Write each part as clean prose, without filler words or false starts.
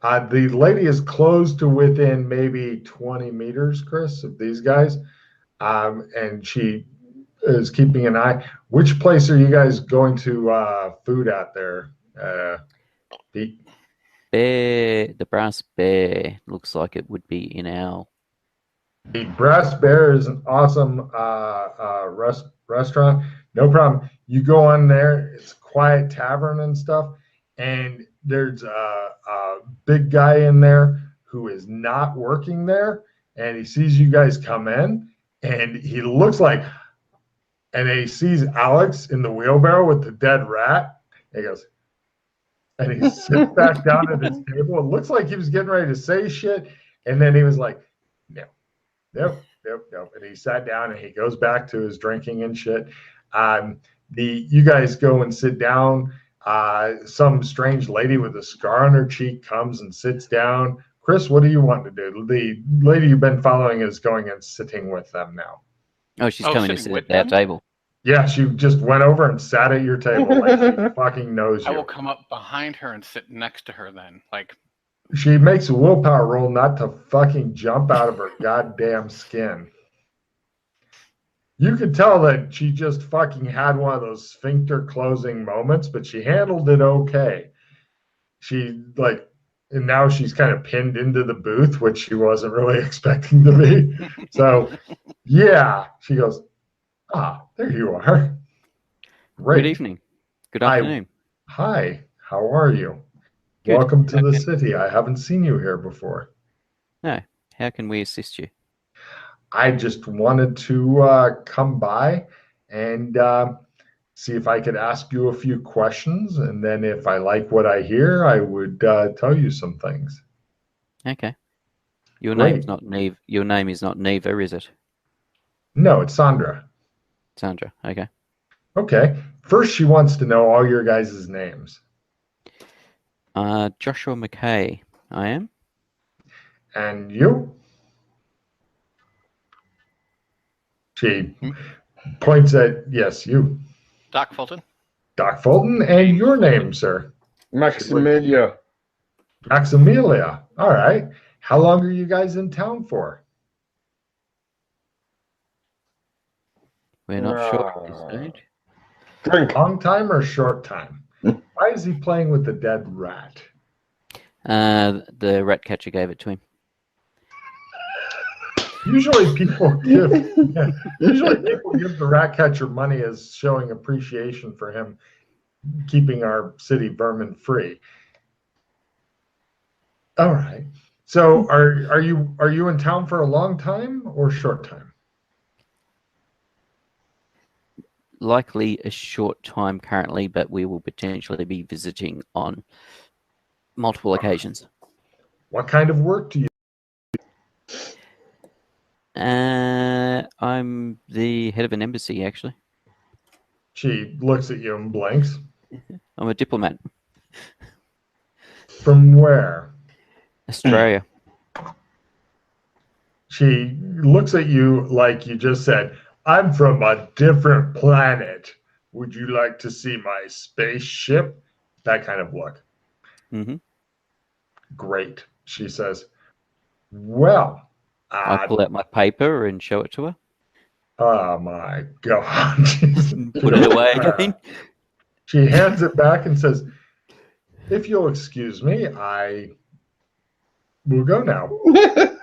The lady is close to within maybe 20 meters, Chris, of these guys. And she is keeping an eye. Which place are you guys going to food at there, Pete? Bear, the brass bear looks like it would be in our. The Brass Bear is an awesome restaurant. No problem. You go on there, it's a quiet tavern and stuff. And there's a big guy in there who is not working there. And he sees you guys come in and he looks like, and he sees Alex in the wheelbarrow with the dead rat. And he goes, and he sits back down at his table. It looks like he was getting ready to say shit. And then he was like, no, nope, nope, nope. And he sat down and he goes back to his drinking and shit. You guys go and sit down. Some strange lady with a scar on her cheek comes and sits down. Chris, what do you want to do? The lady you've been following is going and sitting with them now. Oh, she's coming to sitting sit with at our them? table. Yeah, she just went over and sat at your table like she fucking knows I will you. come up behind her and sit next to her then. Like, She makes a willpower roll not to fucking jump out of her goddamn skin. You could tell that she just fucking had one of those sphincter closing moments, but she handled it okay. She and now she's kind of pinned into the booth, which she wasn't really expecting to be. So, yeah, she goes, there you are. Great. Good evening. Good afternoon. Hi, how are you? Good. Welcome to the city. I haven't seen you here before. No, how can we assist you? I just wanted to come by and see if I could ask you a few questions, and then if I like what I hear, I would tell you some things. Okay. Your Great. name's not Neve. Your name is not Neva, is it? No, it's Sandra. Sandra. Okay. Okay. First, she wants to know all your guys' names. Joshua McKay. I am. And you? She points at, yes, you. Doc Fulton. Doc Fulton. And your name, sir? Maximilia. Maximilia. All right. How long are you guys in town for? We're not sure at this stage. Drink. Long time or short time? Why is he playing with the dead rat? The rat catcher gave it to him. Usually people give the rat catcher money as showing appreciation for him keeping our city vermin free. All right. So are you in town for a long time or short time? Likely a short time currently, but we will potentially be visiting on multiple occasions. What kind of work do you? I'm the head of an embassy, actually. She looks at you and blinks. I'm a diplomat. From where? Australia. She looks at you like you just said, I'm from a different planet. Would you like to see my spaceship? That kind of look. Mm-hmm. Great, she says. Well, I pull out my paper and show it to her. Oh my God. Put it away again. She hands it back and says, if you'll excuse me, I will go now. We're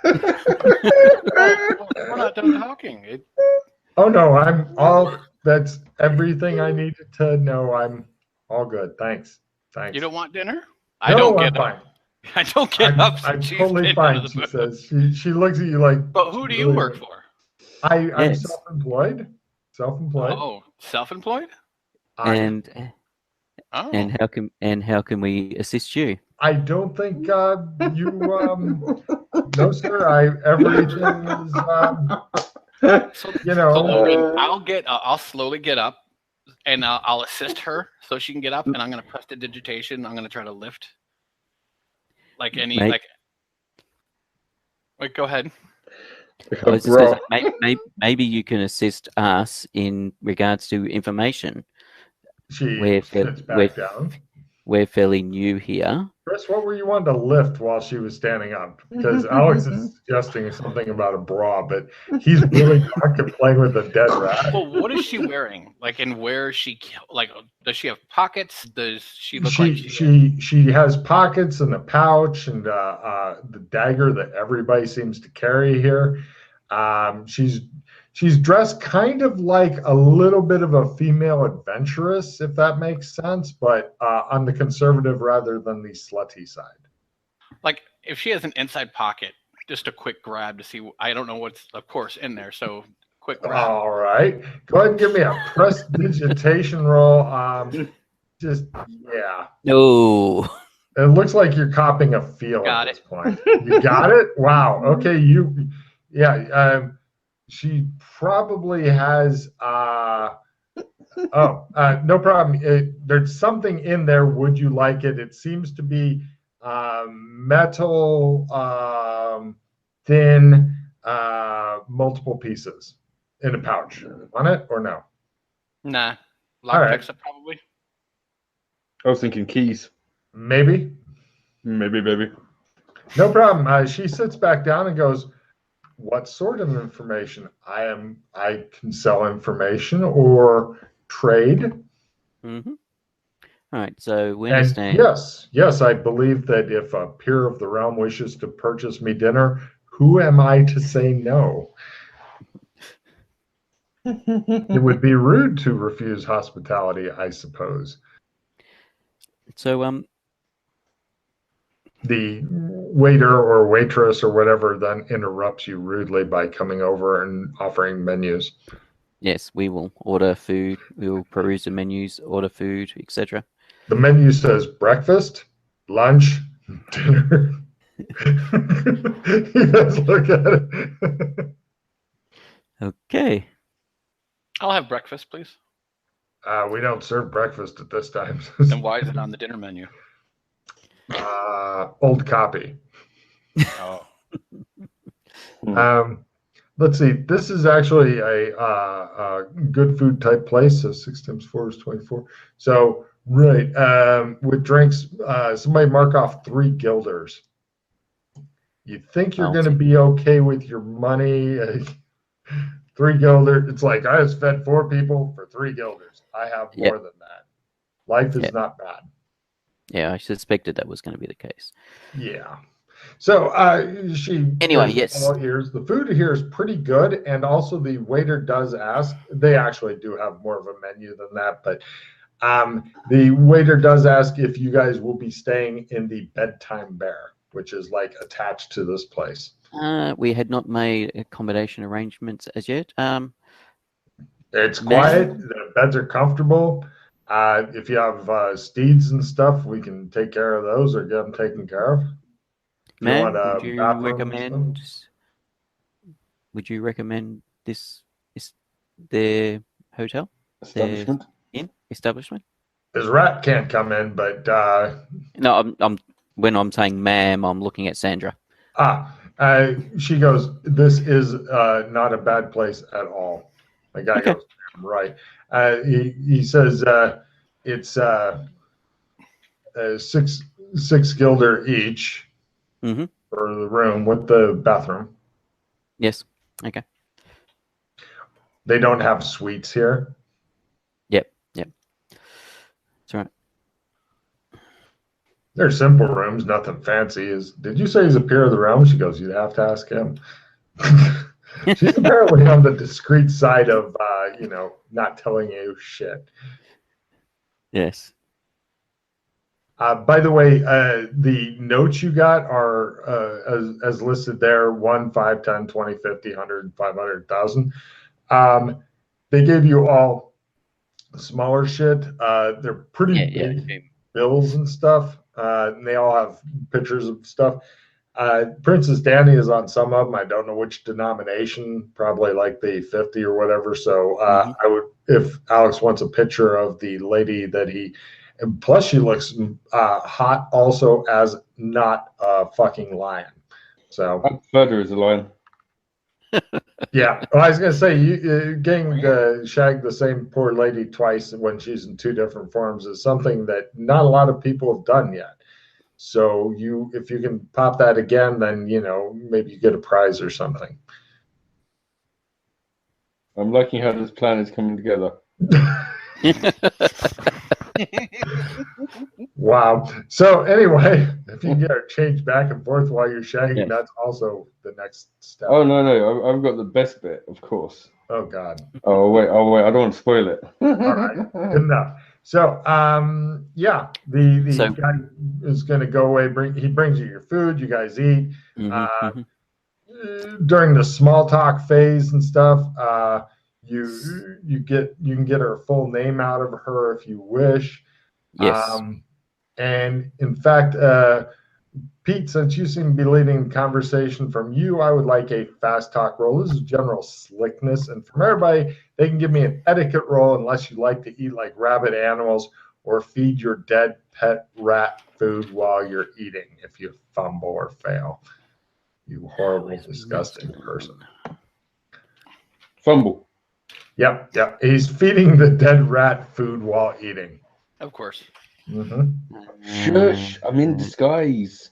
not done talking. Oh no, that's everything I needed to know. I'm all good. Thanks. You don't want dinner? I don't get up. I don't get up. I'm totally fine, she says. She looks at you like. But who do you work for? I'm Yes. self-employed. Oh, self-employed? And Oh. how can we assist you? I don't think you no sir. Everything is So know. I'll slowly get up and I'll assist her so she can get up, and I'm gonna press the digitation. I'm gonna try to lift. Like Wait, go ahead. I was just gonna say, maybe you can assist us in regards to information. She sits back down. we're fairly new here. Chris, what were you wanting to lift while she was standing up? Because Alex is suggesting something about a bra, but he's really contemplating with a dead rat. Well, what is she wearing? Like, and where is she? Like, does she have pockets? Does she look like She has pockets and a pouch and the dagger that everybody seems to carry here. She's dressed kind of like a little bit of a female adventuress, if that makes sense, but on the conservative rather than the slutty side. like if she has an inside pocket? Just a quick grab to see. I don't know what's, of course, in there. So quick grab. All right, go ahead and give me a prestidigitation roll. Yeah. No. It looks like you're copying a feel Got at this point. You got it? Wow. Okay. She probably has, no problem. There's something in there. Would you like it? It seems to be metal, thin, multiple pieces in a pouch. Want it or no? Nah. All right. Lockpicks, probably. I was thinking keys. Maybe. Maybe, baby. No problem. She sits back down and goes, "What sort of information? I can sell information or trade." Mm-hmm. All right, so we And understand. yes, I believe that if a peer of the realm wishes to purchase me dinner, who am I to say no? It would be rude to refuse hospitality, I suppose. So, The waiter or waitress or whatever then interrupts you rudely by coming over and offering menus. yes, we will order food. We will peruse the menus, order food, etc. The menu says breakfast, lunch, dinner. You guys look at it. Okay. I'll have breakfast, please. We don't serve breakfast at this time. Then why is it on the dinner menu? Old copy. Oh. Let's see. This is actually a good food type place. So 6 times 4 is 24. So right, with drinks, somebody mark off 3 guilders. You think you're going to be okay with your money? 3 guilders. It's like I just fed 4 people for 3 guilders. I have more than that. Life is not bad. Yeah, I suspected that was going to be the case. Yeah. So Anyway, yes. all ears. The food here is pretty good, and also the waiter does ask. They actually do have more of a menu than that, but the waiter does ask if you guys will be staying in the Bedtime Bear, which is like attached to this place. We had not made accommodation arrangements as yet. It's quiet. The beds are comfortable. If you have steeds and stuff, we can take care of those or get them taken care of. Ma'am, would you recommend this is their hotel? Establishment? Their establishment? This rat can't come in, but no, I'm when I'm saying ma'am, I'm looking at Sandra. She goes, "This is not a bad place at all." The guy goes, "Right." He says it's 6 guilder each for the room with the bathroom. Yes. Okay. They don't have suites here. Yep. That's right. They're simple rooms, nothing fancy. Did you say he's a peer of the realm? She goes, "You'd have to ask him." She's apparently on the discreet side of, not telling you shit. Yes. By the way, the notes you got are as listed there: 1, 5, 10, 20, 50, 100, 500, 1,000. They gave you all smaller shit. They're pretty big bills and stuff. And they all have pictures of stuff. Princess Danny is on some of them. I don't know which denomination, probably like the 50 or whatever. So I would, if Alex wants a picture of the lady that and plus she looks hot also as not a fucking lion. So Further is a lion. Yeah, well, I was gonna say you getting to shag the same poor lady twice when she's in two different forms is something that not a lot of people have done yet. So if you can pop that again, then maybe you get a prize or something. I'm liking how this plan is coming together. Wow. So anyway, if you can get her changed back and forth while you're shagging, Yeah. that's also the next step. Oh no, I've got the best bit, of course. Oh God. Oh wait, I don't want to spoil it. All right. Good enough. So yeah, the So- guy is gonna go away, he brings you your food, you guys eat. Mhm, mhm. During the small talk phase and stuff, you can get her full name out of her if you wish. Yes. And in fact, Pete, since you seem to be leading the conversation, from you, I would like a fast talk roll. This is general slickness. And from everybody, they can give me an etiquette roll unless you like to eat like rabid animals or feed your dead pet rat food while you're eating if you fumble or fail. You horrible, disgusting person. Fumble. Yep. He's feeding the dead rat food while eating. Of course. Mm-hmm. Shush! I'm in disguise.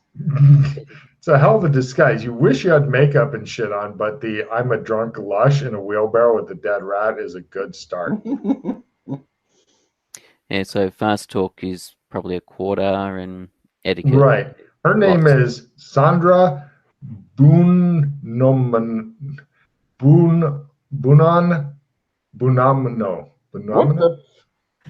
It's a hell of a disguise. You wish you had makeup and shit on, but the I'm a drunk lush in a wheelbarrow with a dead rat is a good start. Yeah, so fast talk is probably a quarter, and etiquette. Right. Her name is Sandra Bunamno. Bunamno. What the?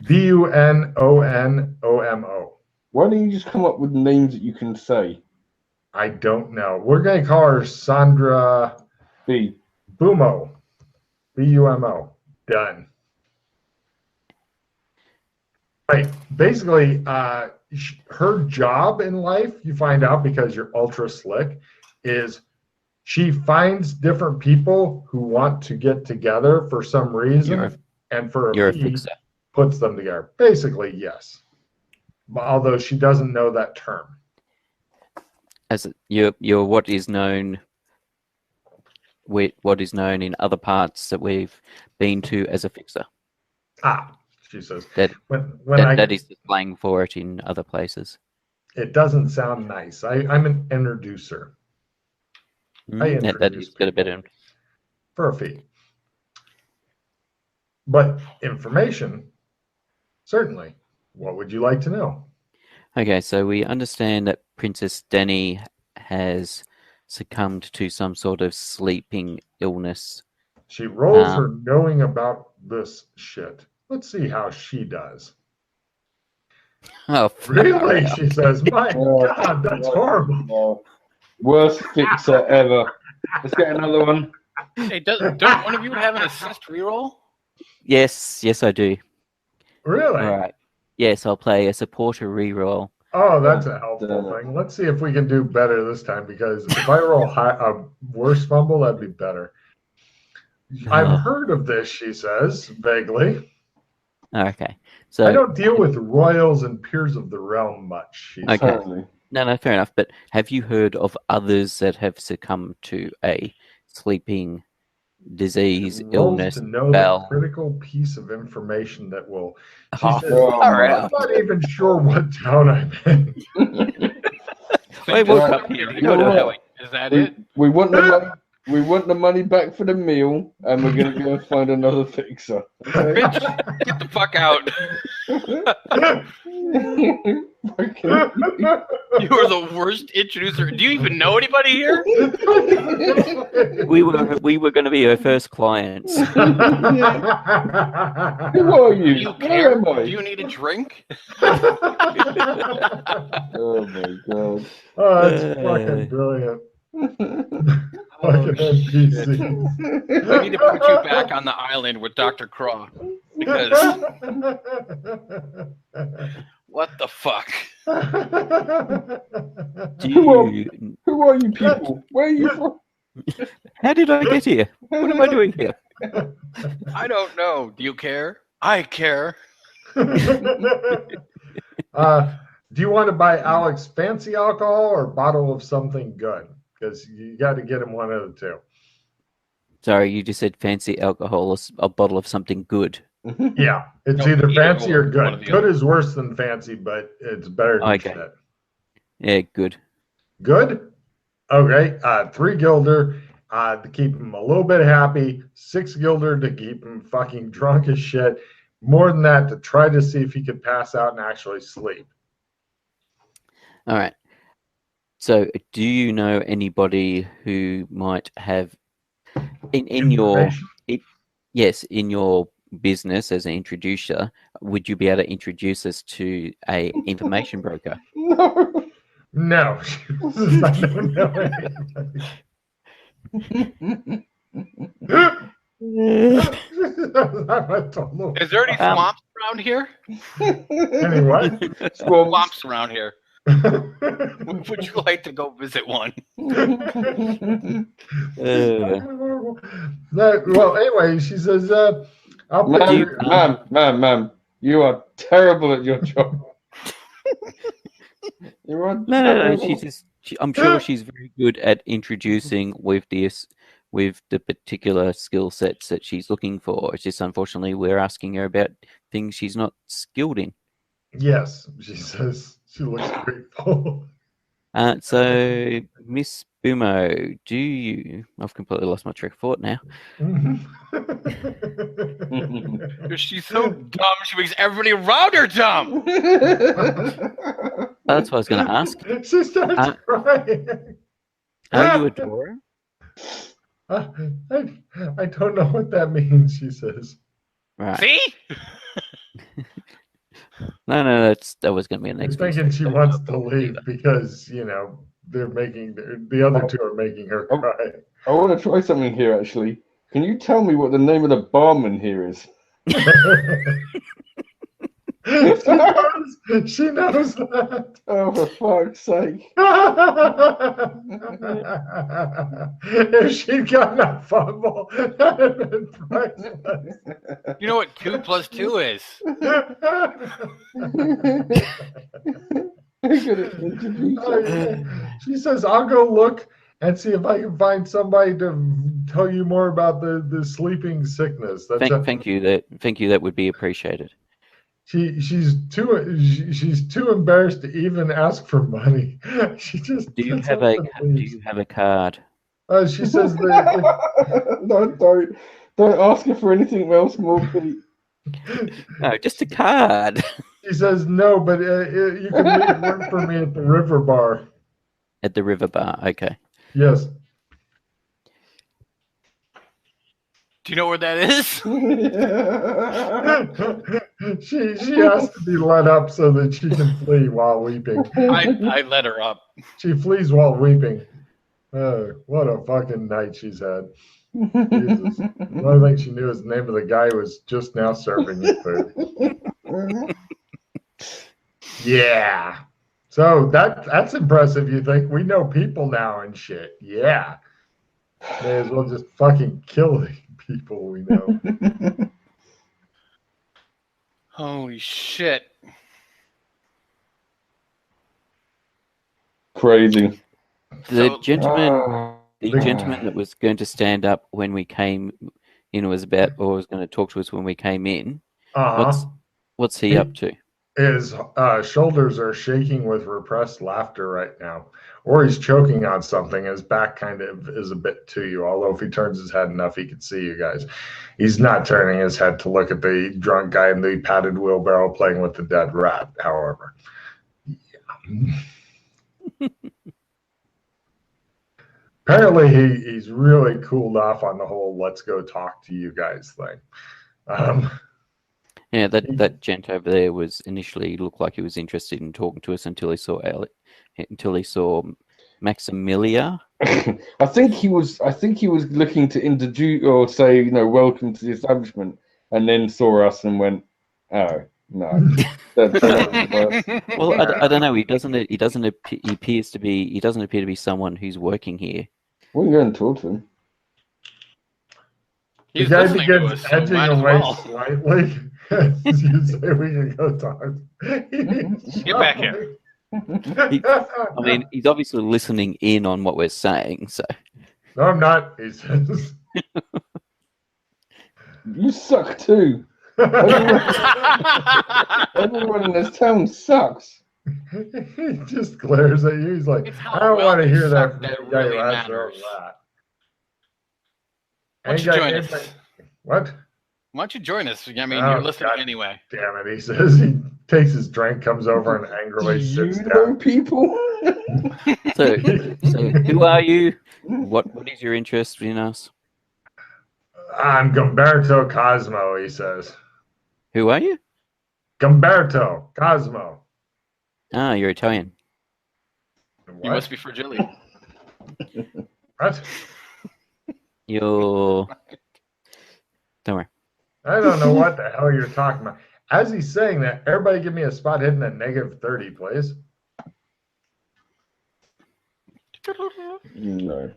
Bunonomo. Why don't you just come up with names that you can say? I don't know. We're going to call her Sandra B. Bumo. Bumo. Done. Right. Basically, her job in life, you find out because you're ultra slick, is she finds different people who want to get together for some reason, and for You're a a fee, fixer. puts them together. Basically, yes. Although she doesn't know that term. As you're what is known in other parts that we've been to as a fixer. She says. That is the slang for it in other places. It doesn't sound nice. I'm an introducer. That is got a bit of for a fee. But information, certainly. What would you like to know? Okay, so we understand that Princess Dany has succumbed to some sort of sleeping illness. She rolls for knowing about this shit. Let's see how she does. Oh, really? She says, my God, that's horrible. No. Worst fixer ever. Let's get another one. Hey, don't one of you have an assist reroll? Yes, I do. Really? All right. Yes, I'll play a supporter reroll. Oh, that's a helpful thing. Let's see if we can do better this time, because if I roll a worse fumble, that'd be better. I've heard of this, she says, vaguely. Okay. So I don't deal with royals and peers of the realm much, she says. Okay. No, fair enough. But have you heard of others that have succumbed to a sleeping disease, illness, to know the critical piece of information that will. She says, I'm not even sure what town I'm in. Wait, is that it? We want the money. We want the money back for the meal, and we're going to go and find another fixer. Okay? Bitch, get the fuck out! You are the worst introducer. Do you even know anybody here? We were going to be her first clients. Who are you? Do you care? Do you need a drink? Oh my God! Oh, that's fucking brilliant. Fucking NPCs. We need to put you back on the island with Dr. Craw. Because what the fuck? Who are you people? Where are you from? How did I get here? What am I doing here? I don't know. Do you care? I care. Do you want to buy Alex fancy alcohol or a bottle of something good? Because you got to get him one of the two. Sorry, you just said fancy alcohol, a bottle of something good. Yeah, it's No, either either fancy or or, one good. of the Good other. is worse than fancy, but it's better than Okay. shit. Yeah, good. Good? Okay, 3 Gilder to keep him a little bit happy, 6 Gilder to keep him fucking drunk as shit. More than that, to try to see if he could pass out and actually sleep. All right. So, do you know anybody who might have in your Information? yes, in your business as an introducer, would you be able to introduce us to a information broker? No. No, I don't know anybody. I don't know. Is there any swamps around here? Any what? Swamps. Swamps around here. Would you like to go visit one? Well, anyway, she says, I'll put Do you- Ma'am, you are terrible at your job. You are No. terrible. She's just. I'm sure she's very good at introducing with the particular skill sets that she's looking for. It's just unfortunately we're asking her about things she's not skilled in. Yes, she says she looks grateful. So Miss Bumo, do you? I've completely lost my track of thought now. She's so dumb, she makes everybody around her dumb. That's what I was going to ask. She starts crying. Are you a Dora? I don't know what that means, she says. Right. See? No, that was going to be an I'm next. thinking she wants to leave because, they're making, the other two are making her cry. I want to try something here, actually. Can you tell me what the name of the barman here is? She knows that. Oh, for fuck's sake. If she'd gotten a fumble, that would have been priceless. You know what 2 + 2 is? She says, I'll go look and see if I can find somebody to tell you more about the sleeping sickness. Thank you. That would be appreciated. She's too embarrassed to even ask for money. She just Do you have a card? She says that don't ask her for anything else, Morphy. No, just a card. She says no, but you can leave work for me at the River Bar. At the River Bar, okay. Yes. Do you know where that is? She has to be let up so that she can flee while weeping. I let her up. She flees while weeping. What a fucking night she's had. Jesus. The only thing she knew is the name of the guy who was just now serving you food. Yeah. So that's impressive, you think? We know people now and shit. Yeah. May as well just fucking kill the people we know. Holy shit. The Crazy. gentleman that was going to stand up when we came in was going to talk to us when we came in. What's he up to? His shoulders are shaking with repressed laughter right now, or he's choking on something. His back kind of is a bit to you, although if he turns his head enough, he can see you guys. He's not turning his head to look at the drunk guy in the padded wheelbarrow playing with the dead rat, however. Yeah. Apparently, he's really cooled off on the whole "let's go talk to you guys" thing. Yeah, that gent over there was initially looked like he was interested in talking to us until he saw Maximilia. I think he was looking to introduce or say, welcome to the establishment, and then saw us and went, oh no. Well, I don't know. He doesn't appear to be someone who's working here. We're going to talk to him. He's the guy listening to begins us, so edging might as away well. slightly. You say we can go talk. Get back here. He's obviously listening in on what we're saying. So No, I'm not. He says. You suck too. Everyone in this town sucks. He just glares at you. He's like, It's how I don't well want to they hear that suck from that the guy really who has their own matters. rat. Why don't Ain't you got join anybody- us? What? Why don't you join us? I mean, Oh, you're listening God anyway. Damn it, he says. He takes his drink, comes over, and Do angrily you sits know down. people? So who are you? What is your interest in us? I'm Gumberto Cosmo, he says. Who are you? Gumberto Cosmo. Ah, you're Italian. You must be fragile. What? You're. Don't worry. I don't know what the hell you're talking about. As he's saying that, everybody give me a spot hidden at -30, please. No.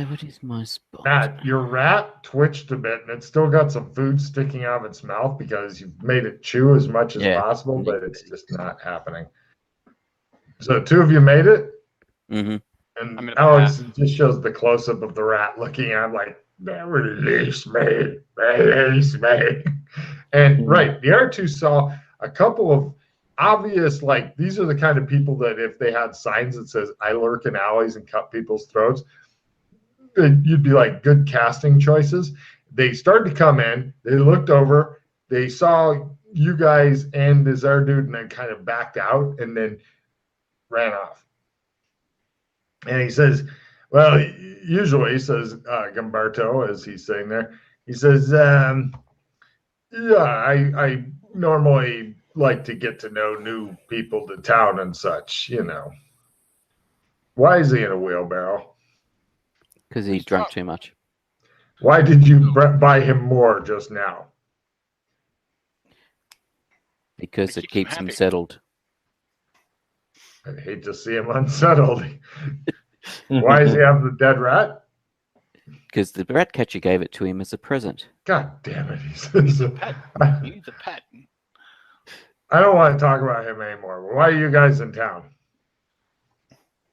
What is my spot? Matt, your rat twitched a bit and it's still got some food sticking out of its mouth because you've made it chew as much as Yeah. possible, but it's just not happening. So 2 of you made it, Mm-hmm. and I'm in Alex just shows the close up of the rat looking at him like, release me, release me. And right, the other 2 saw a couple of obvious, like, these are the kind of people that if they had signs that says, I lurk in alleys and cut people's throats, you'd be like, good casting choices. They started to come in, they looked over, they saw you guys and this other dude, and then kind of backed out and then ran off. And he says, well, usually, he says, Gumberto, as he's saying there, he says, yeah, I normally like to get to know new people to town and such, you know. Why is he in a wheelbarrow? Because he drank too much. Why did you buy him more just now? Because it keeps him happy. settled. I hate to see him unsettled. Why does he have the dead rat? Because the rat catcher gave it to him as a present. God damn it. He He's says, a pet. He needs a pet. I don't want to talk about him anymore. Why are you guys in town?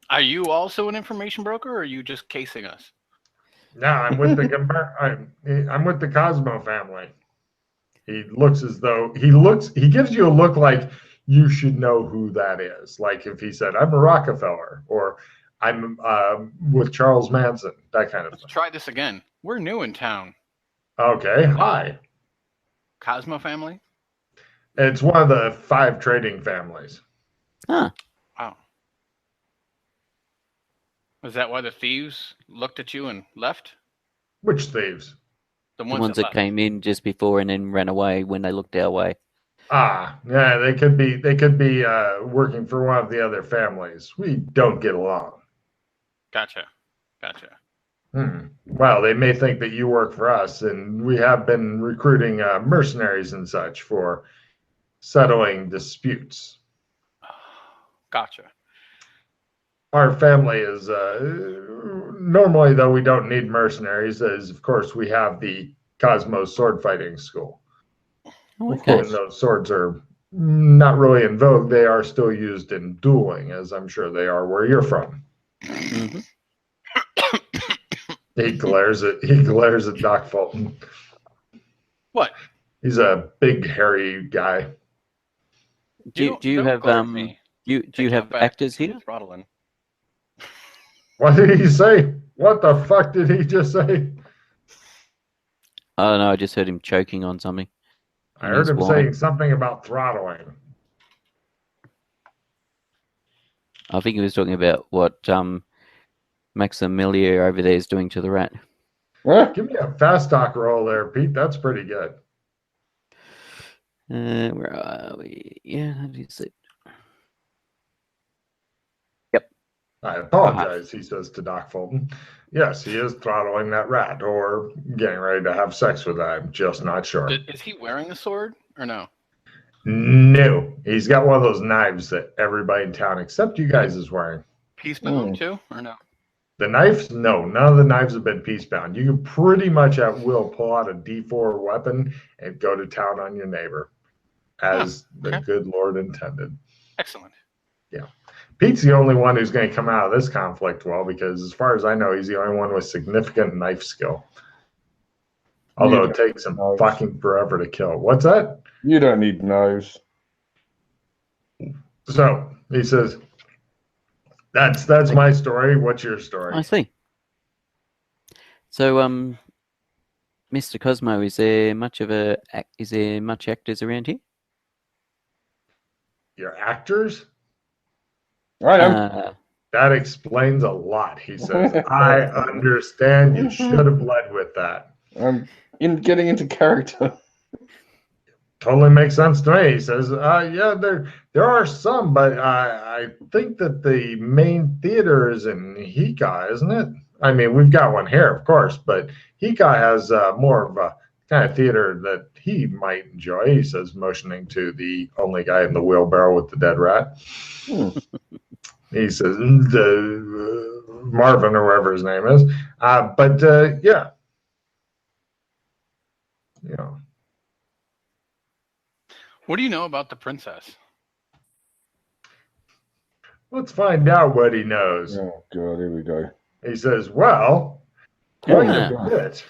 Are you also an information broker, or are you just casing us? No, I'm with the I'm with the Cosmo family. He looks as though he gives you a look like you should know who that is. Like if he said, I'm a Rockefeller, or I'm with Charles Manson, that kind of Let's thing. try this again. We're new in town. Okay, hi. Cosmo family? It's one of the 5 trading families. Huh. Wow. Was that why the thieves looked at you and left? Which thieves? The The ones, ones that that left. came in just before and then ran away when they looked our way. Ah, yeah, they could be working for one of the other families. We don't get along. Gotcha. Well, they may think that you work for us, and we have been recruiting mercenaries and such for settling disputes. Gotcha. Our family is normally, though, we don't need mercenaries, as of course we have the Cosmos sword fighting school. Oh, okay. Even though swords are not really in vogue, they are still used in dueling, as I'm sure they are where you're from. Mm-hmm. He glares at Doc Fulton. What? He's a big hairy guy. Do you have do you have actors here? Throttling. What did he say? What the fuck did he just say? I don't know. I just heard him choking on something. I heard him saying something about throttling. I think he was talking about what Maximilian over there is doing to the rat. Give me a fast talk roll there, Pete. That's pretty good. Where are we? Yeah, that is it. Yep. I apologize, he says to Doc Fulton. Yes, he is throttling that rat or getting ready to have sex with it. I'm just not sure. Is he wearing a sword or no? No, he's got one of those knives that everybody in town, except you guys, is wearing. Peacebound too, or no? The knives? No, none of the knives have been peacebound. You can pretty much at will pull out a D4 weapon and go to town on your neighbor, as the good Lord intended. Excellent. Yeah. Pete's the only one who's going to come out of this conflict well, because as far as I know, he's the only one with significant knife skill. Although it takes him nose. fucking forever to kill. What's that? You don't need nose. So he says, that's my story. What's your story? I see. So, Mr. Cosmo, is there much actors around here? Your actors? I am. That explains a lot, he says. I understand. You should have led with that. I'm getting into character. Totally makes sense to me. He says, yeah, there are some, but I think that the main theater is in Hika, isn't it? I mean, we've got one here, of course, but Hika has more of a kind of theater that he might enjoy. He says, motioning to the only guy in the wheelbarrow with the dead rat. He says, Marvin or whatever his name is. But yeah. Yeah. What do you know about the princess? Let's find out what he knows. Oh, God, here we go. He says, well, quite a bit.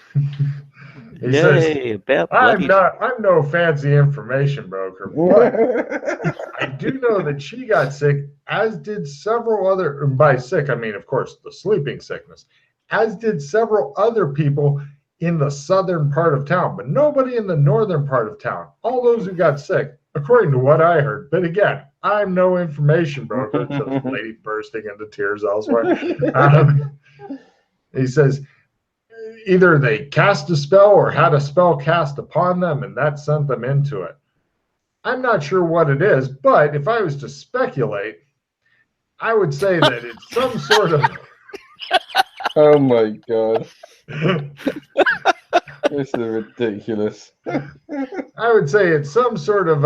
He says, about I'm no fancy information broker, but I do know that she got sick, as did several other, by sick, I mean, of course, the sleeping sickness, as did several other people in the southern part of town, but nobody in the northern part of town. All those who got sick, according to what I heard. But again, I'm no information broker. Just a lady bursting into tears elsewhere. He says, either they cast a spell or had a spell cast upon them, and that sent them into it. I'm not sure what it is, but if I was to speculate, I would say that it's some sort of... Oh, my God. This is ridiculous. I would say it's some sort of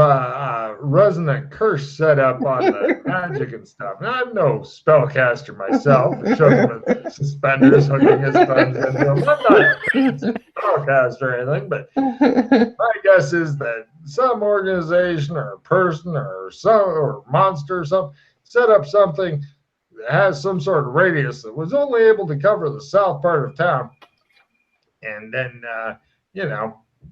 resonant curse set up on the magic and stuff. Now, I'm no spellcaster myself. Shows him his suspenders, hooking his thumbs into him. I'm not a spellcaster or anything, but my guess is that some organization or person or monster or something set up something that has some sort of radius that was only able to cover the south part of town. And then,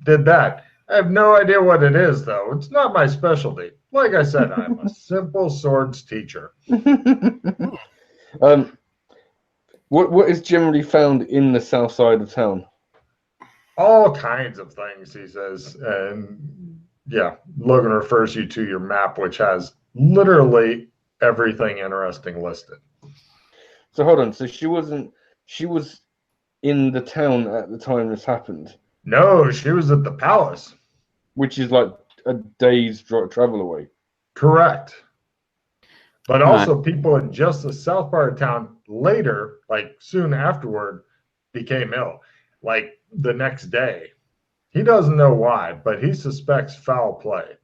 did that. I have no idea what it is, though. It's not my specialty. Like I said, I'm a simple swords teacher. What is generally found in the south side of town? All kinds of things, he says. And yeah, Logan refers you to your map, which has literally everything interesting listed. So hold on. So she was in the town at the time this happened? No, she was at the palace. Which is like a day's travel away. Correct. But also people in just the south part of town later, like soon afterward, became ill. Like the next day. He doesn't know why, but he suspects foul play.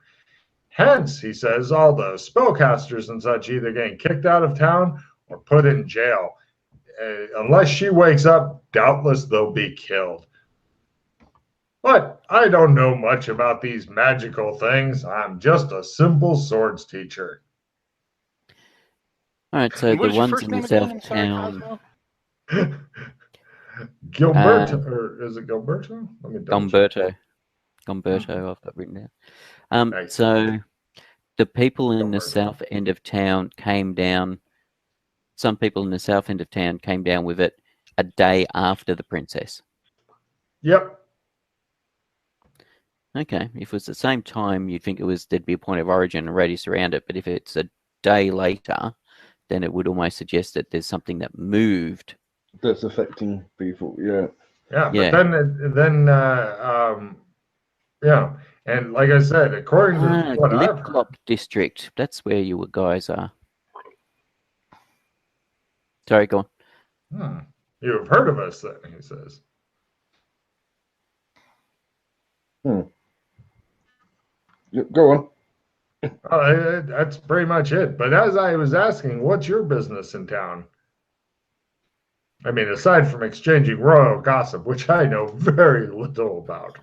Hence, he says, all the spellcasters and such either getting kicked out of town or put in jail. Unless she wakes up, doubtless they'll be killed. But I don't know much about these magical things. I'm just a simple swords teacher. All right, so the ones in the south town. Gilberto, or is it Gilberto? Let me Gomberto, I've got written down. Nice. So the people in the south end of town came down. Some people in the south end of town came down with it a day after the princess. Yep. Okay, if it was the same time, you'd think there'd be a point of origin and radius around it. But if it's a day later, then it would almost suggest that there's something that moved. That's affecting people, yeah. Yeah, but then yeah, and like I said, according to what I've heard, Lipclop district, that's where you guys are. Sorry, go on. You have heard of us then, he says. Go on. That's pretty much it. But as I was asking, what's your business in town? I mean, aside from exchanging royal gossip, which I know very little about.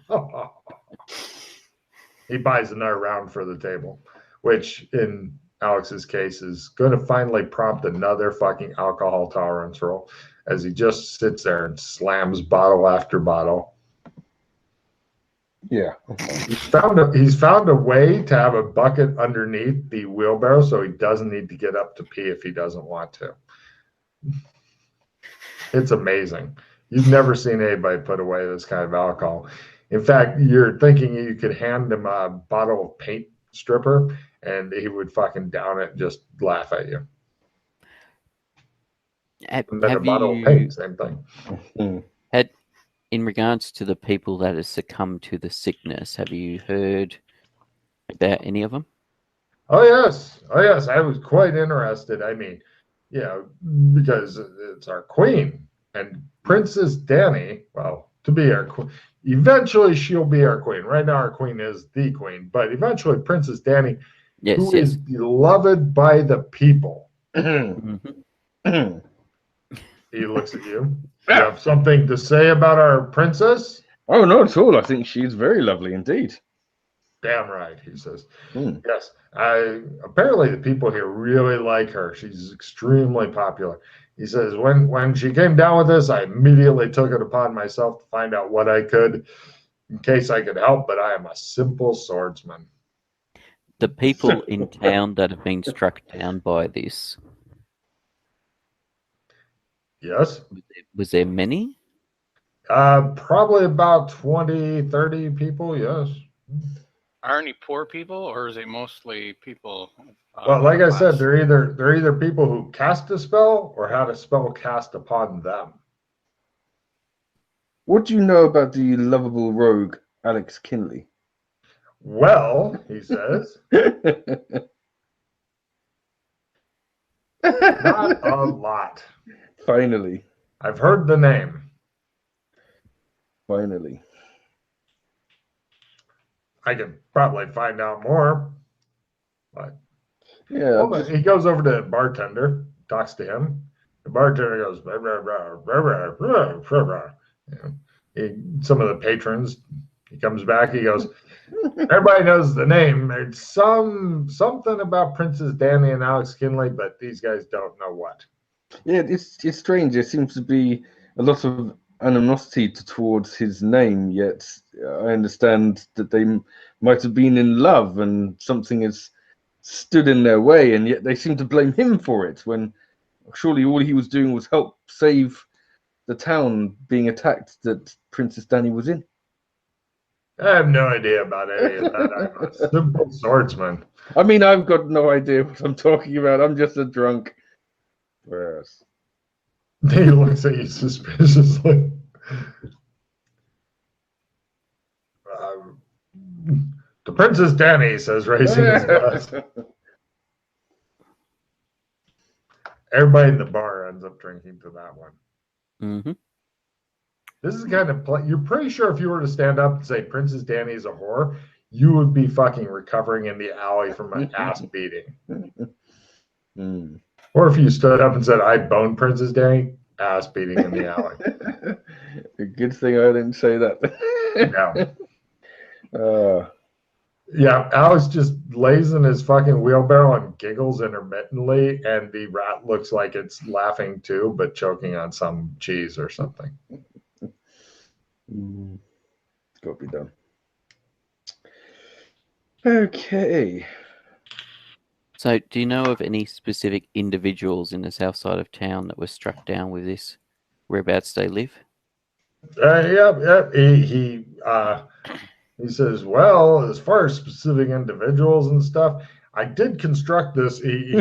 He buys another round for the table, which in Alex's case is going to finally prompt another fucking alcohol tolerance roll as he just sits there and slams bottle after bottle. Yeah. He's found a way to have a bucket underneath the wheelbarrow so he doesn't need to get up to pee if he doesn't want to. It's amazing. You've never seen anybody put away this kind of alcohol. In fact, you're thinking you could hand him a bottle of paint stripper and he would fucking down it and just laugh at you. And then a Have bottle of you paint, same thing. had, in regards to the people that have succumbed to the sickness, have you heard about any of them? Oh yes, I was quite interested. I mean, because it's our queen and Princess Danny. Well, to be our queen, eventually she'll be our queen. Right now, our queen is the queen, but eventually, Princess Danny, who is beloved by the people. Mhm. He looks at you. You have something to say about our princess? Oh, not at all. I think she's very lovely indeed. Damn right, he says. Hmm. Yes, apparently the people here really like her. She's extremely popular. He says, when she came down with this, I immediately took it upon myself to find out what I could in case I could help, but I am a simple swordsman. The people in town that have been struck down by this, Yes, was there many? probably about 20, 30 people, yes. Are any poor people, or is it mostly people? Well, like I said, class? they're either people who cast a spell or had a spell cast upon them. What do you know about the lovable rogue Alex Kinley? Well, he says, not a lot. Finally. I've heard the name. Finally. I could probably find out more. But Yeah. he goes over to the bartender, talks to him. The bartender goes, blah, blah, blah, blah, blah, blah, blah, blah. Some of the patrons, he comes back, he goes, everybody knows the name. There's something about Princess Danny and Alex Kinley, but these guys don't know what. Yeah, it's strange. There seems to be a lot of animosity towards his name, yet I understand that they might have been in love and something has stood in their way, and yet they seem to blame him for it, when surely all he was doing was help save the town being attacked that Princess Danny was in. I have no idea about any of that. I'm a simple swordsman. I mean, I've got no idea what I'm talking about. I'm just a drunk. Yes. He looks at you suspiciously. The Princess Danny says, raising his glass. Everybody in the bar ends up drinking to that one. Mm-hmm. This is the kind of play. You're pretty sure if you were to stand up and say Princess Danny is a whore, you would be fucking recovering in the alley from an ass beating. Or if you stood up and said, I boned Princess Danny, ass beating in the alley. A good thing I didn't say that. Yeah. Yeah, Alex just lays in his fucking wheelbarrow and giggles intermittently, and the rat looks like it's laughing too, but choking on some cheese or something. It's got to be done. Okay. So, do you know of any specific individuals in the south side of town that were struck down with this? Whereabouts they live? Yeah. He says, well, as far as specific individuals and stuff, I did construct this. He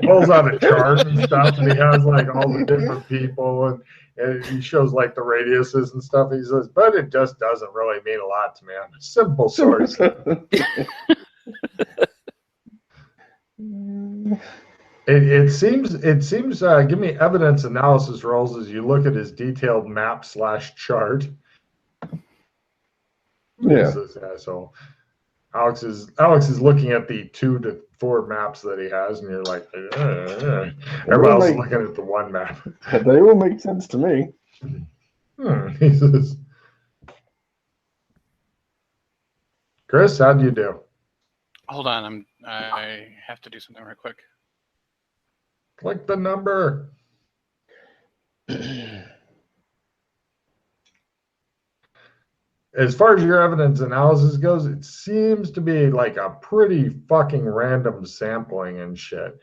pulls out a chart and stuff, and he has like all the different people, and he shows like the radiuses and stuff. He says, but it just doesn't really mean a lot to me. I'm a simple swordsman. It seems. Give me evidence analysis rolls as you look at his detailed map / chart. Yeah. So Alex is looking at the 2 to 4 maps that he has, and you're like, everybody else is looking at the one map. They all make sense to me. He says, Chris, how'd you do? Hold on, I have to do something real quick. Click the number. as far as your evidence analysis goes, it seems to be like a pretty fucking random sampling and shit.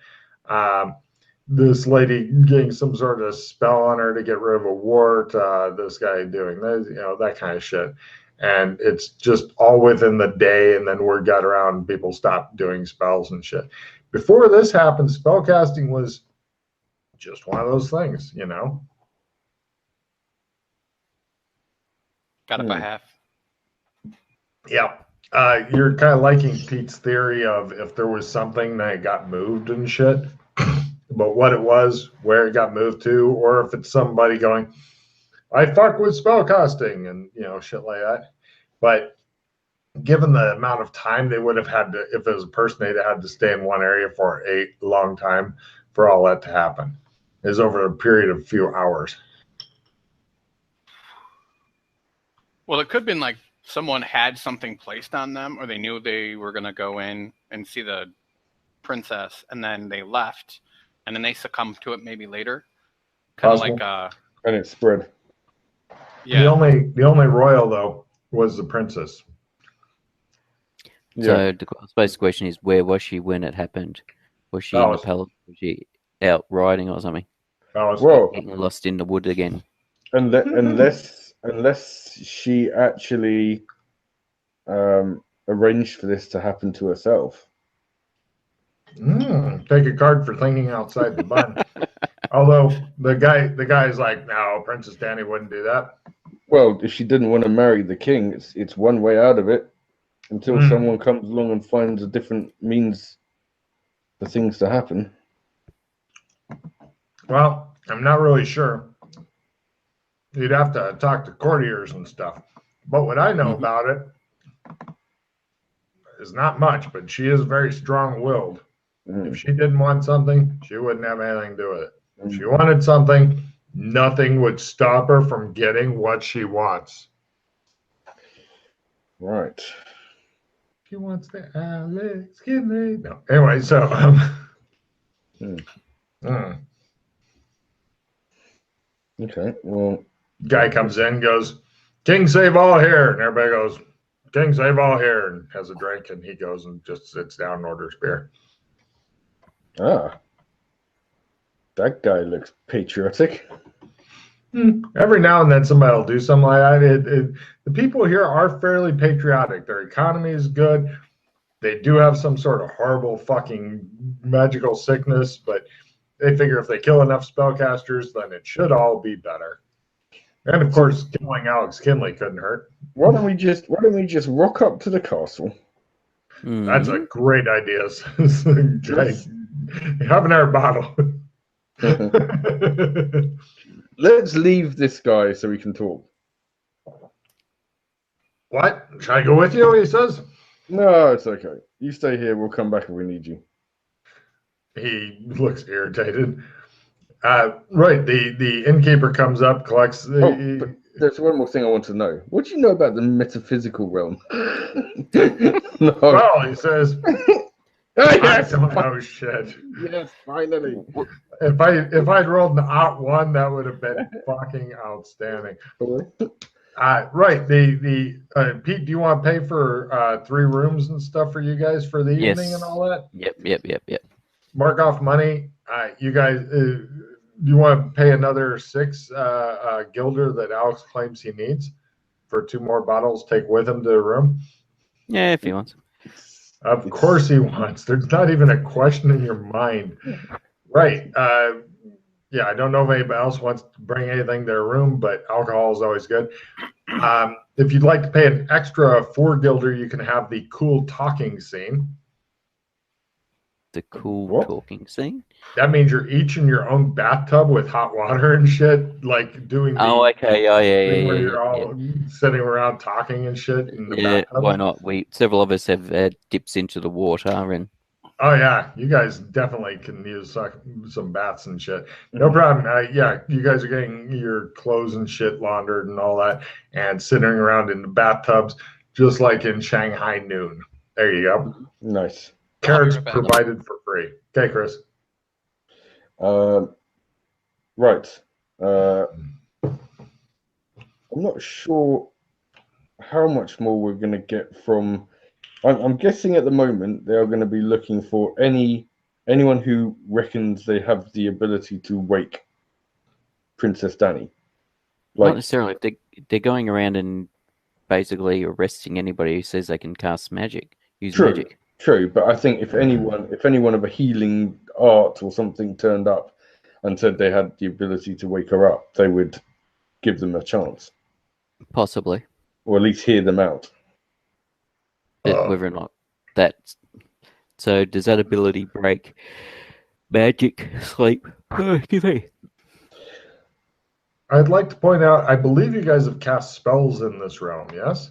This lady getting some sort of spell on her to get rid of a wart, this guy doing this, that kind of shit. And it's just all within the day, and then word got around and people stopped doing spells and shit. Before this happened, spellcasting was just one of those things, Got it by half. Yeah. You're kind of liking Pete's theory of if there was something that got moved and shit, but what it was, where it got moved to, or if it's somebody going, I fuck with spellcasting and, shit like that. But given the amount of time they would have had to, if it was a person, they'd had to stay in one area for a long time for all that to happen, is over a period of a few hours. Well, it could have been like someone had something placed on them, or they knew they were going to go in and see the princess, and then they left, and then they succumbed to it maybe later. Kind of like and it spread. Yeah. The only royal though was the princess. So I suppose the question is, where was she when it happened? Was she in the palace? Was she out riding or something? Well, getting lost in the wood again. Unless she actually arranged for this to happen to herself. Take a card for thinking outside the bun. Although the guy's like, no, Princess Danny wouldn't do that. Well, if she didn't want to marry the king, it's one way out of it until someone comes along and finds a different means for things to happen. Well, I'm not really sure. You'd have to talk to courtiers and stuff. But what I know about it is not much, but she is very strong-willed. If she didn't want something, she wouldn't have anything to do with it. If she wanted something, nothing would stop her from getting what she wants. Right. She wants the Alex Kinley. No. Anyway, so Okay. Well, guy comes in, goes, King save all here, and everybody goes, King save all here, and has a drink, and he goes and just sits down and orders beer. That guy looks patriotic. Every now and then somebody will do something like that. The people here are fairly patriotic. Their economy is good. They do have some sort of horrible fucking magical sickness, but they figure if they kill enough spellcasters, then it should all be better. And of course, killing Alex Kinley couldn't hurt. Why don't we just rock up to the castle? That's a great idea. Have another bottle. Let's leave this guy so we can talk. What? Should I go with you? He says. No, it's okay. You stay here. We'll come back if we need you. He looks irritated. Right. The innkeeper comes up, collects the. But there's one more thing I want to know. What do you know about the metaphysical realm? No. Well, he says. I don't know shit. Yes, finally. If I'd rolled an +1, that would have been fucking outstanding. Right. The Pete, do you want to pay for 3 rooms and stuff for you guys for the evening and all that? Yep. Mark off money. You guys, do you want to pay another 6 guilder that Alex claims he needs for 2 more bottles? Take with him to the room. Yeah, if he wants. Of course he wants. There's not even a question in your mind. Right. Yeah, I don't know if anybody else wants to bring anything to their room, but alcohol is always good. If you'd like to pay an extra 4 guilder, you can have the cool talking scene. The cool talking scene? That means you're each in your own bathtub with hot water and shit, like doing the okay. where you're all sitting around talking and shit in the bathtub. Why not? Several of us have dips into the water and oh yeah, you guys definitely can use some baths and shit. No problem. Yeah, you guys are getting your clothes and shit laundered and all that, and sitting around in the bathtubs, just like in Shanghai noon. There you go. Nice. Carrots provided for free. Okay, Chris. Right. I'm not sure how much more we're going to get from. I'm guessing at the moment they are going to be looking for anyone who reckons they have the ability to wake Princess Danny. Not necessarily. If they're going around and basically arresting anybody who says they can cast magic, use magic. True, but I think if anyone of a healing art or something turned up and said they had the ability to wake her up, they would give them a chance. Possibly. Or at least hear them out. Whether or not that. So does that ability break magic, sleep? I'd like to point out, I believe you guys have cast spells in this realm, yes?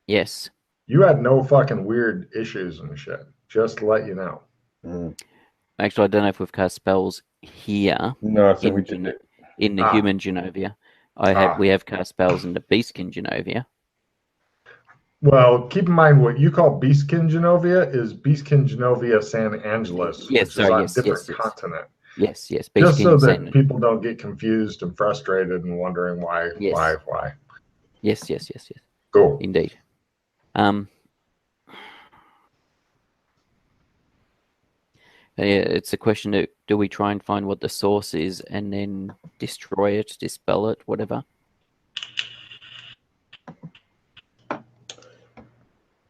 Yes. You had no fucking weird issues and shit. Just to let you know. Actually, I don't know if we've cast spells here. No, I think we did it. In the human Genovia. We have cast spells in the Beastkin Genovia. Well, keep in mind what you call Beastkin Genovia is Beastkin Genovia San Angeles, which is on a different continent. Yes. Beastkin just so that people don't get confused and frustrated and wondering why. Yes. Cool. Indeed. It's a question of do we try and find what the source is and then destroy it, dispel it, whatever?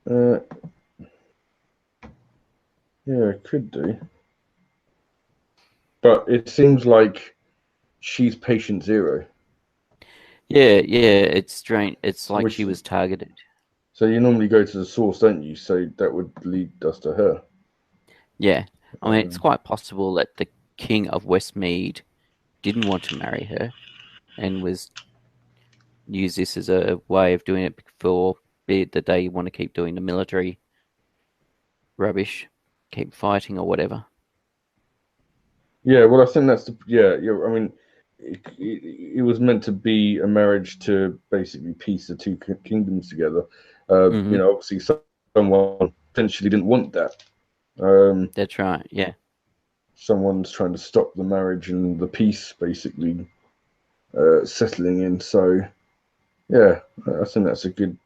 Yeah, it could do. But it seems like she's patient zero. Yeah, it's strange. It's like she was targeted. So you normally go to the source, don't you? So that would lead us to her. Yeah. I mean, it's quite possible that the King of Westmead didn't want to marry her and use this as a way of doing it before that they want to keep doing the military rubbish, keep fighting or whatever. Yeah, well, I think that's I mean, it was meant to be a marriage to basically piece the two kingdoms together. You know, obviously someone potentially didn't want that. That's right. Yeah. Someone's trying to stop the marriage and the peace basically settling in. So, yeah, I think that's a good.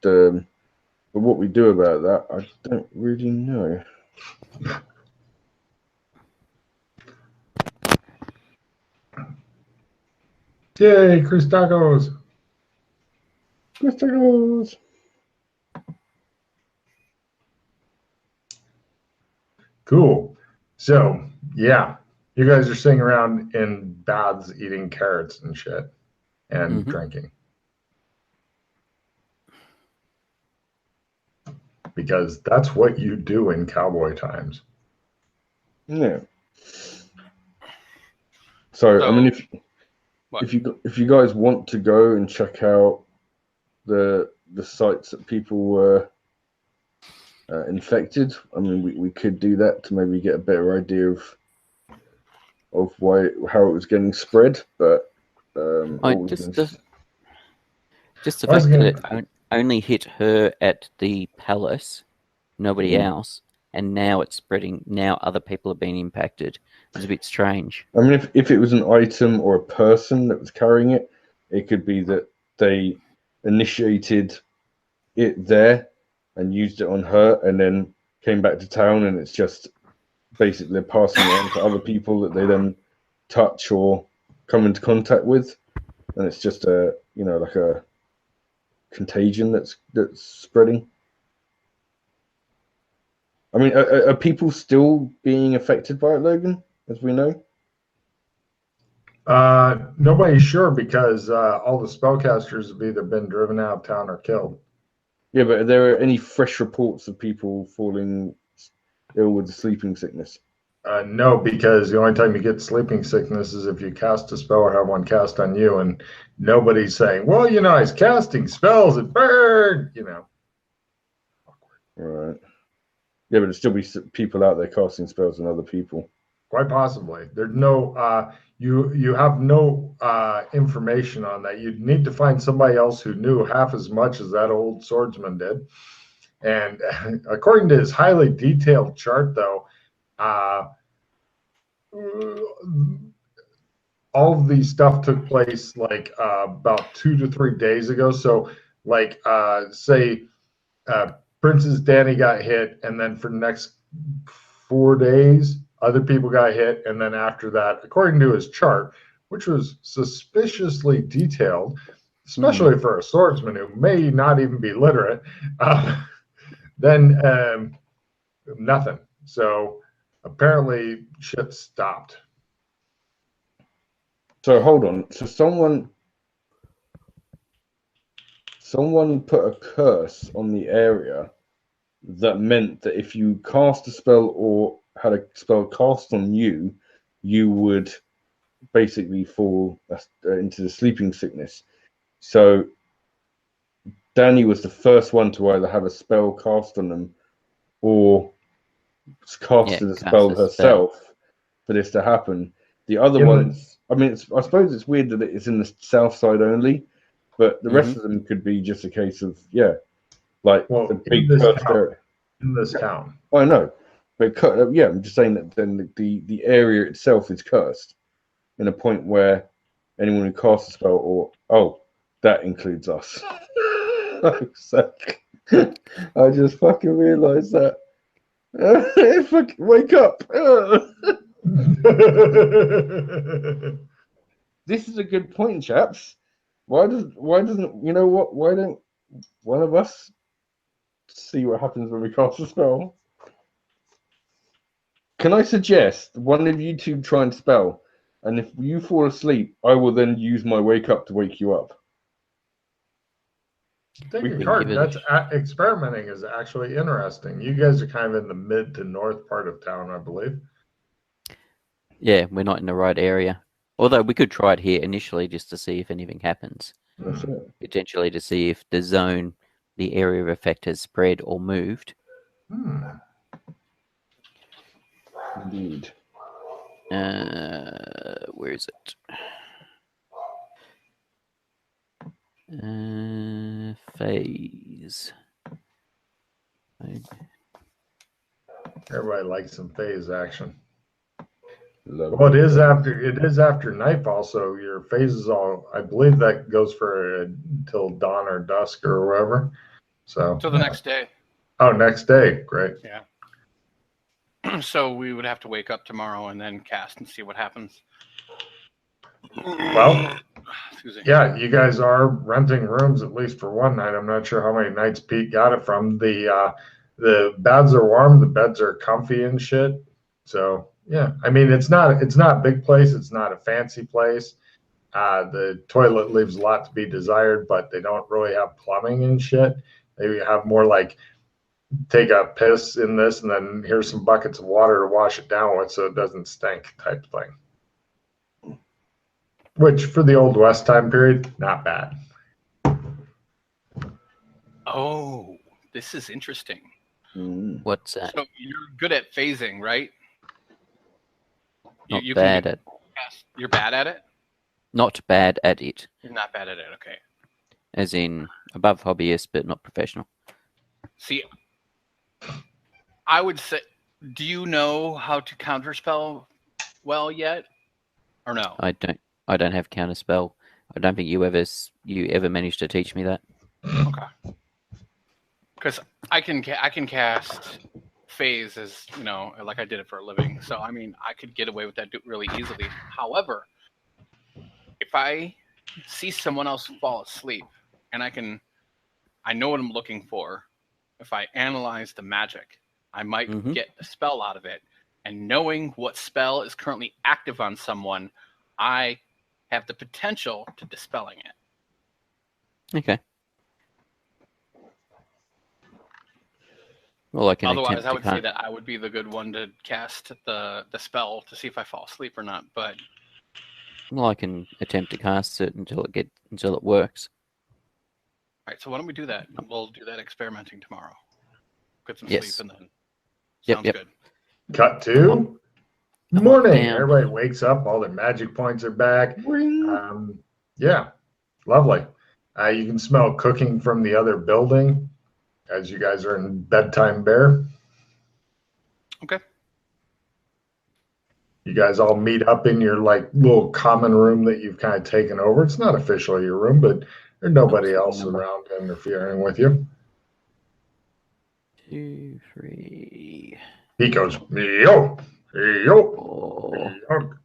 But what we do about that, I don't really know. Yay, Chris Tacos! Chris Tacos! Cool. So, yeah, you guys are sitting around in baths eating carrots and shit and drinking. Because that's what you do in cowboy times. Yeah. So I mean, if you guys want to go and check out the sites that people were infected, I mean, we could do that to maybe get a better idea of how it was getting spread. But just the fact that it only hit her at the palace, nobody else, and now it's spreading. Now other people have been impacted. It's a bit strange. I mean, if it was an item or a person that was carrying it, it could be that they initiated it there and used it on her, and then came back to town, and it's just basically passing it on to other people that they then touch or come into contact with, and it's just like a contagion that's spreading. I mean, are people still being affected by it, Logan, as we know? Nobody's sure because all the spellcasters have either been driven out of town or killed. Yeah, but are there any fresh reports of people falling ill with the sleeping sickness? No, because the only time you get sleeping sickness is if you cast a spell or have one cast on you, and nobody's saying, well, I was casting spells at bird, Right. Yeah, but there'd still be people out there casting spells on other people. Quite possibly. There's no, you have no information on that. You'd need to find somebody else who knew half as much as that old swordsman did. And according to his highly detailed chart, though, all of these stuff took place like about 2 to 3 days ago. So Like, say, Princess Danny got hit, and then for the next 4 days, other people got hit, and then after that, according to his chart, which was suspiciously detailed, especially for a swordsman who may not even be literate, then nothing. So apparently, shit stopped. So hold on. So someone put a curse on the area that meant that if you cast a spell or had a spell cast on you, you would basically fall into the sleeping sickness. So Danny was the first one to either have a spell cast on them or casted a spell herself for this to happen. The other ones, I mean, I suppose it's weird that it's in the south side only, but the rest of them could be just a case of, like the big cursed area. In this town. I know. But I'm just saying that then the area itself is cursed in a point where anyone who casts a spell that includes us. I just fucking realised that. Fucking wake up. This is a good point, chaps. Why don't one of us see what happens when we cast a spell? Can I suggest one of you two try and spell, and if you fall asleep, I will then use my wake up to wake you up. Take your card. That's experimenting is actually interesting. You guys are kind of in the mid to north part of town, I believe. Yeah, we're not in the right area. Although we could try it here initially just to see if anything happens. That's it. Potentially to see if the zone, the area of effect has spread or moved. Indeed. Where is it? Phase. Everybody likes some phase action. Well, it is after nightfall, so your phases all, I believe that goes for until dawn or dusk or whatever. So the next day. Oh, next day. Great. Yeah. So we would have to wake up tomorrow and then cast and see what happens. Well, yeah, you guys are renting rooms at least for one night. I'm not sure how many nights Pete got it from. The beds are warm, the beds are comfy and shit. So yeah, I mean it's not a big place, it's not a fancy place. The toilet leaves a lot to be desired, but they don't really have plumbing and shit. They have more like take a piss in this and then here's some buckets of water to wash it down with so it doesn't stink type thing. Which for the Old West time period, not bad. Oh, this is interesting. What's that? So you're good at phasing, right? Not bad at. You're bad at it? Not bad at it. You're not bad at it, okay. As in above hobbyist, but not professional. See, I would say, do you know how to counterspell well yet, or no? I don't have counterspell. I don't think you ever managed to teach me that. Okay. Because I can cast phase as like I did it for a living. So I mean, I could get away with that really easily. However, if I see someone else fall asleep and I know what I'm looking for, if I analyze the magic, I might get a spell out of it. And knowing what spell is currently active on someone, I have the potential to dispelling it. Okay. Well, Otherwise, I would say that I would be the good one to cast the spell to see if I fall asleep or not. But I can attempt to cast it until it works. All right. So why don't we do that? We'll do that experimenting tomorrow. Get some sleep and then. Sounds good. Cut to morning. Everybody wakes up. All their magic points are back. Yeah, lovely. You can smell cooking from the other building as you guys are in bedtime bear. Okay. You guys all meet up in your like little common room that you've kind of taken over. It's not officially your room, but There's nobody else around interfering with you. 2, 3, He goes, yo, yo. 4.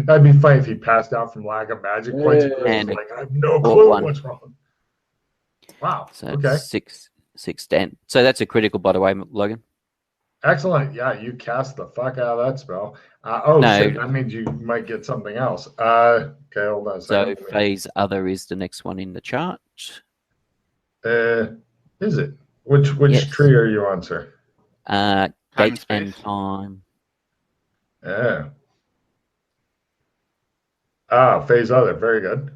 That'd be funny if he passed out from lack of magic points. And Like, I have no or clue 1. what's wrong. Wow. So Okay. 6, 10. So that's a critical, by the way, Logan. Excellent. Yeah, you cast the fuck out of that spell. Oh, No. shit. That means you might get something else. Okay, hold on a So second. phase other is the next one in the chart. Is it? Which Yes. tree are you on, sir? Date and time. Yeah. Phase other. Very good.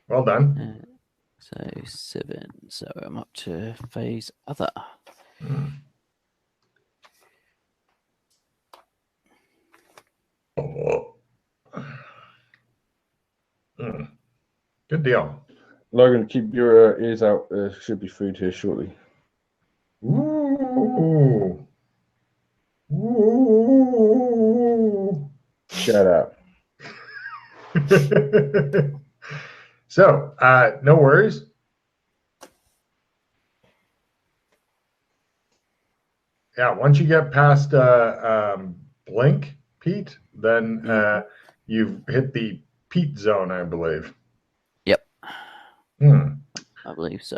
Well done. So 7. So I'm up to phase other. Oh. Good deal. Logan, keep your ears out. There should be food here shortly. Ooh. Ooh. Shut up. So, no worries. Yeah, once you get past Blink, Pete, then you've hit the Pete zone, I believe. Yep. I believe so.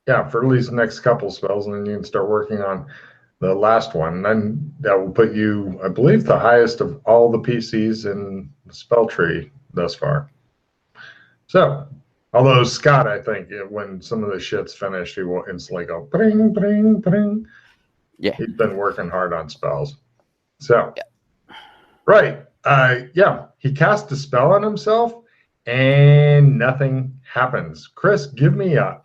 Yeah, for at least the next couple spells, and then you can start working on the last one. And then that will put you, I believe, the highest of all the PCs in the spell tree thus far. So, although Scott, I think, when some of the shit's finished, he will instantly go, bring, bring, bring. Yeah. He's been working hard on spells. So, right. Yeah, he cast a spell on himself, and nothing happens. Chris, give me a...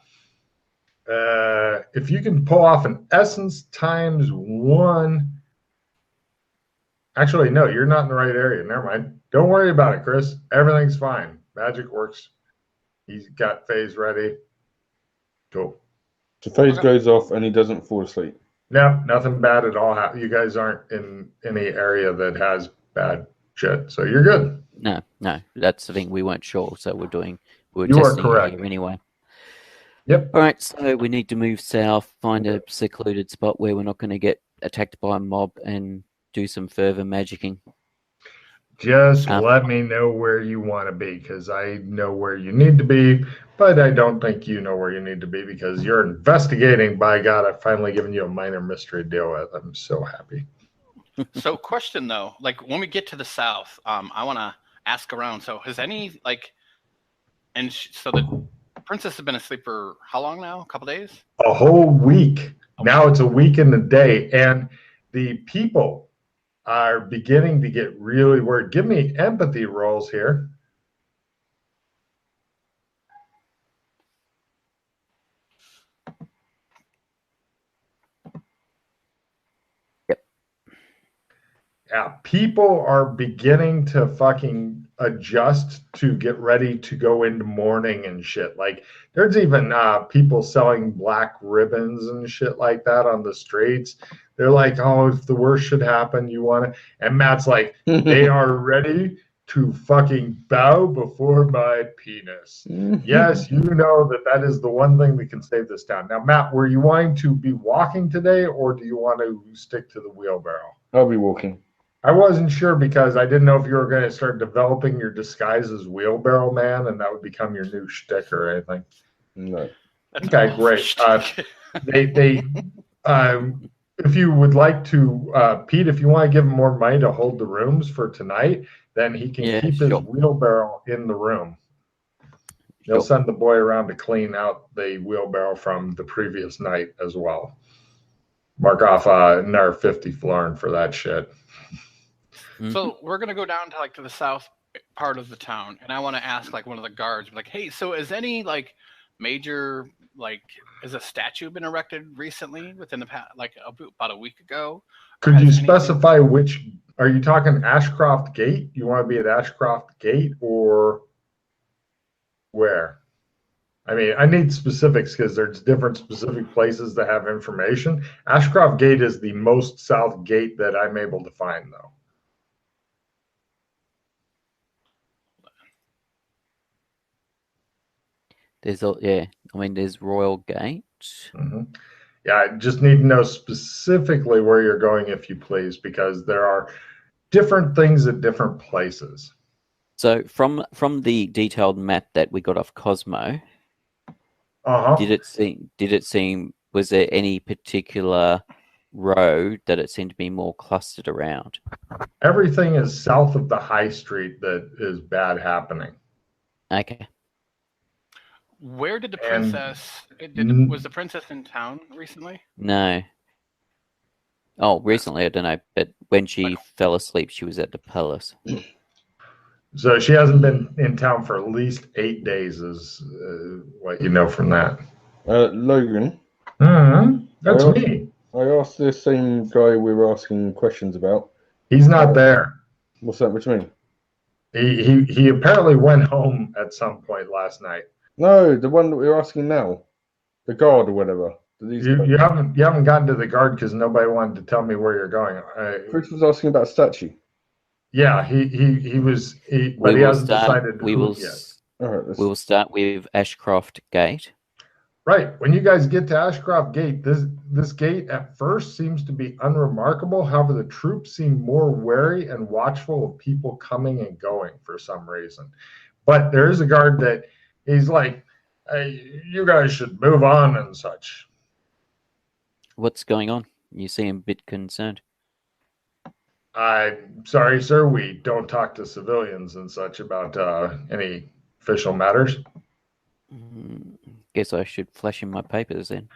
if you can pull off an essence times 1. Actually, no, you're not in the right area. Never mind. Don't worry about it, Chris. Everything's fine. Magic works. He's got phase ready. Cool. So phase goes off and he doesn't fall asleep. No, nothing bad at all. You guys aren't in any area that has bad shit, so you're good. No, that's the thing. We weren't sure, so we're testing correct. it here anyway. Yep. All right, so we need to move south, find a secluded spot where we're not going to get attacked by a mob, and do some further magicking. Just let me know where you want to be, because I know where you need to be, but I don't think you know where you need to be because you're investigating. By God, I've finally given you a minor mystery to deal with. I'm so happy. So, question though, like when we get to the south, I want to ask around. So, has any so the princess has been asleep for how long now? A couple days? A whole week. Now it's a week and a day, and the people are beginning to get really worried. Give me empathy rolls here. Yep. Yeah, people are beginning to fucking adjust to get ready to go into mourning and shit. Like, there's even people selling black ribbons and shit like that on the streets. They're like, oh, if the worst should happen, you want to... And Matt's like, they are ready to fucking bow before my penis. Yes, you know that is the one thing that can save this town. Now, Matt, were you wanting to be walking today, or do you want to stick to the wheelbarrow? I'll be walking. I wasn't sure because I didn't know if you were going to start developing your disguise as wheelbarrow man, and that would become your new shtick or anything. No. Okay, great. If you would like to, Pete, if you want to give him more money to hold the rooms for tonight, then he can keep his wheelbarrow in the room. They'll send the boy around to clean out the wheelbarrow from the previous night as well. Mark off another 50 florin for that shit. So we're gonna go down to the south part of the town, and I want to ask one of the guards, like, hey, so is any major has a statue been erected recently within the past about a week ago? Could you specify which? Are you talking Ashcroft Gate? You want to be at Ashcroft Gate or where? I mean, I need specifics because there's different specific places that have information. Ashcroft Gate is the most south gate that I'm able to find, though. There's yeah. I mean, there's Royal Gate. Mhm. Yeah, I just need to know specifically where you're going, if you please, because there are different things at different places. So from the detailed map that we got off Cosmo, Uh-huh. did it seem was there any particular road that it seemed to be more clustered around? Everything is south of the high street that is bad happening. Okay. Where did the And- princess? Was the princess in town recently? No. Oh, recently I don't know, but when she fell asleep, she was at the palace. So she hasn't been in town for at least 8 days, is what you know from that. Logan, That's I- me. I asked the same guy we were asking questions about. He's not there. What's that? What do you mean? He apparently went home at some point last night. No, the one that we're asking now, the guard or whatever. You haven't gotten to the guard because nobody wanted to tell me where you're going. Chris was asking about statue. Yeah, he was, but he hasn't decided who yet. All right, We will start with Ashcroft Gate. Right. When you guys get to Ashcroft Gate, this gate at first seems to be unremarkable. However, the troops seem more wary and watchful of people coming and going for some reason. But there is a guard that he's like, hey, you guys should move on and such. What's going on? You seem a bit concerned. I'm sorry, sir. We don't talk to civilians and such about any official matters. Guess I should flash in my papers then.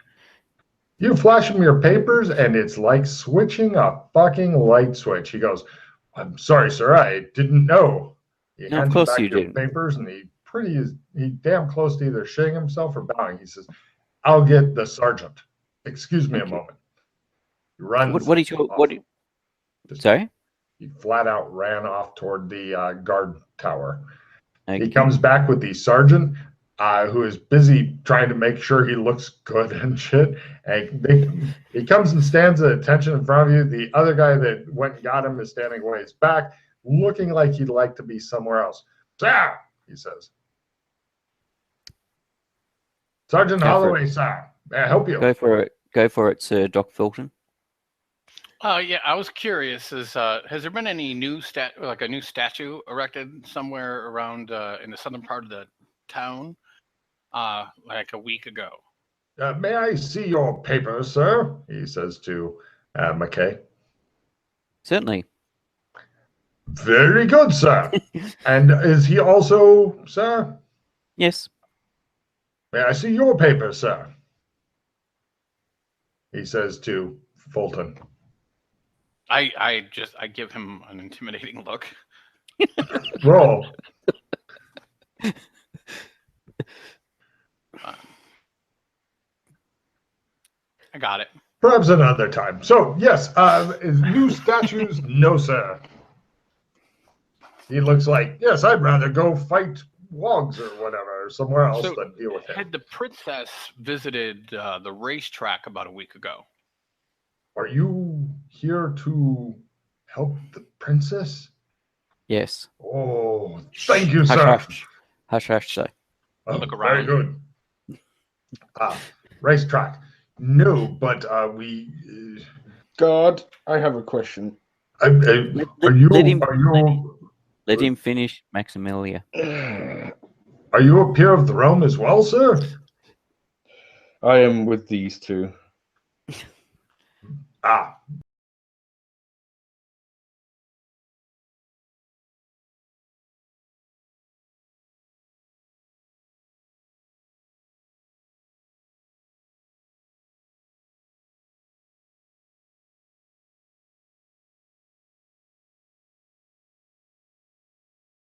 You flash him your papers, and it's like switching a fucking light switch. He goes, I'm sorry, sir. I didn't know. He No, of hands course back you your didn't. papers, and he damn close to either shitting himself or bowing. He says, I'll get the sergeant. Excuse me a moment. He runs. What sorry? He flat out ran off toward the guard tower. Okay. He comes back with the sergeant, who is busy trying to make sure he looks good and shit. And he comes and stands at attention in front of you. The other guy that went and got him is standing away his back, looking like he'd like to be somewhere else. Sir, he says. Sergeant Holloway, sir. May I help you? Go for it, Sir Doc Fulton. Yeah, I was curious. Has there been any new a new statue erected somewhere around in the southern part of the town, like a week ago? May I see your papers, sir? He says to McKay. Certainly. Very good, sir. And is he also, sir? Yes. May I see your papers, sir? He says to Fulton. I give him an intimidating look. Roll. I got it. Perhaps another time. So, yes, is new statues? No, sir. He looks like, yes, I'd rather go fight wogs or whatever, or somewhere else So, than deal with him. Had the princess visited the racetrack about a week ago? Are you here to help the princess? Yes. Oh, thank you, Hush, sir. hush. Hush, hush, sir. Oh, Look very around. good. Racetrack. No, but we. Guard, I have a question. Are you Let him finish, Maximilia. are you a peer of the realm as well, sir? I am with these two.